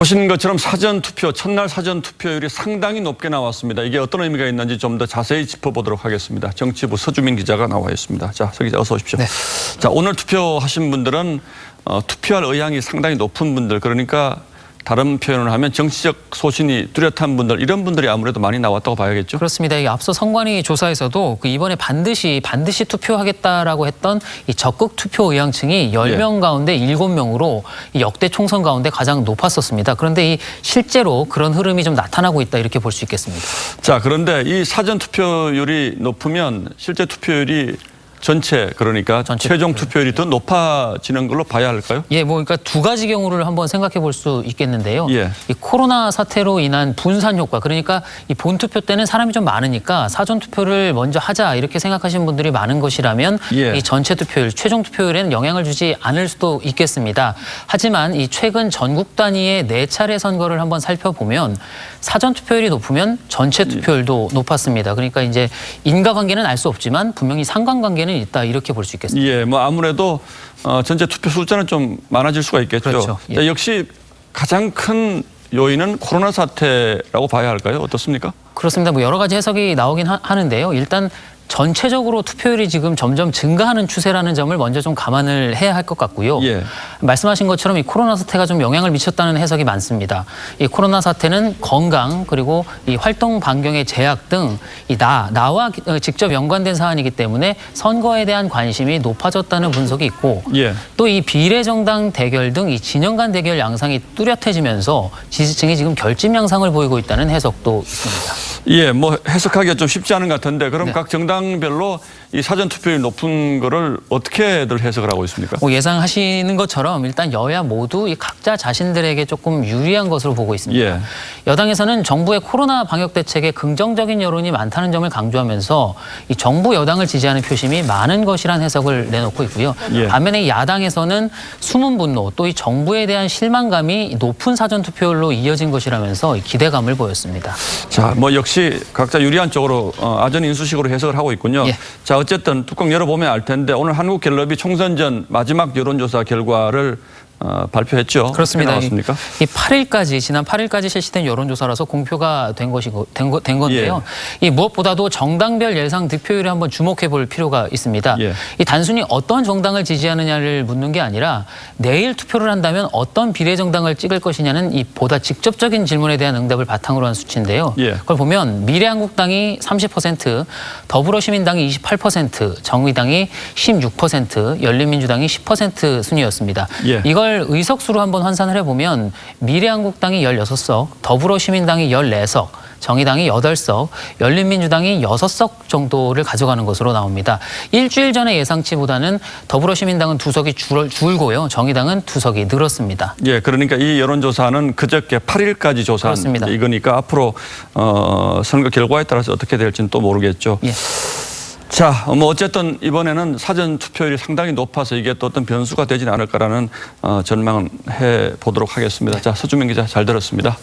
보신 것처럼 사전투표, 첫날 사전투표율이 상당히 높게 나왔습니다. 이게 어떤 의미가 있는지 좀 더 자세히 짚어보도록 하겠습니다. 정치부 서주민 기자가 나와 있습니다. 자, 서 기자 어서 오십시오. 네. 자, 오늘 투표하신 분들은 투표할 의향이 상당히 높은 분들, 그러니까 다른 표현을 하면 정치적 소신이 뚜렷한 분들, 이런 분들이 아무래도 많이 나왔다고 봐야겠죠? 그렇습니다. 이 앞서 선관위 조사에서도 이번에 반드시 투표하겠다라고 했던 이 적극 투표 의향층이 10명 가운데 7명으로 이 역대 총선 가운데 가장 높았었습니다. 그런데 이 실제로 그런 흐름이 좀 나타나고 있다, 이렇게 볼 수 있겠습니다. 자, 그런데 이 사전 투표율이 높으면 실제 투표율이 그러니까 최종 투표율이 더 높아지는 걸로 봐야 할까요? 예, 그러니까 두 가지 경우를 한번 생각해 볼 수 있겠는데요. 예. 이 코로나 사태로 인한 분산 효과, 그러니까 이 본투표 때는 사람이 좀 많으니까 사전 투표를 먼저 하자, 이렇게 생각하시는 분들이 많은 것이라면 이 전체 투표율, 최종 투표율에는 영향을 주지 않을 수도 있겠습니다. 하지만 이 최근 전국 단위의 4차례 선거를 한번 살펴보면 사전 투표율이 높으면 전체 투표율도 높았습니다. 그러니까 이제 인과관계는 알 수 없지만 분명히 상관관계는 있다, 이렇게 볼 수 있겠습니다. 예, 아무래도 전체 투표 숫자는 좀 많아질 수가 있겠죠. 그렇죠. 예. 역시 가장 큰 요인은 코로나 사태라고 봐야 할까요? 어떻습니까? 그렇습니다. 여러 가지 해석이 나오긴 하는데요. 일단 전체적으로 투표율이 지금 점점 증가하는 추세라는 점을 먼저 좀 감안을 해야 할 것 같고요. 예. 말씀하신 것처럼 이 코로나 사태가 좀 영향을 미쳤다는 해석이 많습니다. 이 코로나 사태는 건강, 그리고 이 활동 반경의 제약 등 나와 직접 연관된 사안이기 때문에 선거에 대한 관심이 높아졌다는 분석이 있고, 또 이 비례정당 대결 등 이 진영 간 대결 양상이 뚜렷해지면서 지지층이 지금 결집 양상을 보이고 있다는 해석도 있습니다. 예, 해석하기가 좀 쉽지 않은 것 같은데, 그럼 각 정당별로 이 사전 투표율이 높은 거를 어떻게들 해석을 하고 있습니까? 예상하시는 것처럼 일단 여야 모두 이 각자 자신들에게 조금 유리한 것으로 보고 있습니다. 예. 여당에서는 정부의 코로나 방역 대책에 긍정적인 여론이 많다는 점을 강조하면서 이 정부 여당을 지지하는 표심이 많은 것이란 해석을 내놓고 있고요. 반면에 야당에서는 숨은 분노, 또 이 정부에 대한 실망감이 높은 사전 투표율로 이어진 것이라면서 기대감을 보였습니다. 자, 역시 각자 유리한 쪽으로 아전 인수식으로 해석을 하고 있군요. 자, 어쨌든 뚜껑 열어보면 알 텐데 오늘 한국갤럽이 총선 전 마지막 여론조사 결과를 발표했죠. 그렇습니다. 나왔습니까? 지난 8일까지 실시된 여론조사라서 공표가 된 건데요. 이 무엇보다도 정당별 예상 득표율에 한번 주목해 볼 필요가 있습니다. 이 단순히 어떤 정당을 지지하느냐를 묻는 게 아니라 내일 투표를 한다면 어떤 비례정당을 찍을 것이냐는 이 보다 직접적인 질문에 대한 응답을 바탕으로 한 수치인데요. 그걸 보면 미래한국당이 30%, 더불어시민당이 28%, 정의당이 16%, 열린민주당이 10% 순이었습니다. 이걸 의석수로 한번 환산을 해보면 미래한국당이 16석, 더불어시민당이 14석, 정의당이 8석, 열린민주당이 6석 정도를 가져가는 것으로 나옵니다. 일주일 전의 예상치보다는 더불어시민당은 2석이 줄고요. 정의당은 2석이 늘었습니다. 예, 그러니까 이 여론조사는 그저께 8일까지 조사한 그렇습니다. 이거니까 앞으로 선거 결과에 따라서 어떻게 될지는 또 모르겠죠. 자, 어쨌든 이번에는 사전 투표율이 상당히 높아서 이게 또 어떤 변수가 되지는 않을까라는 전망은 해보도록 하겠습니다. 자, 서주민 기자 잘 들었습니다.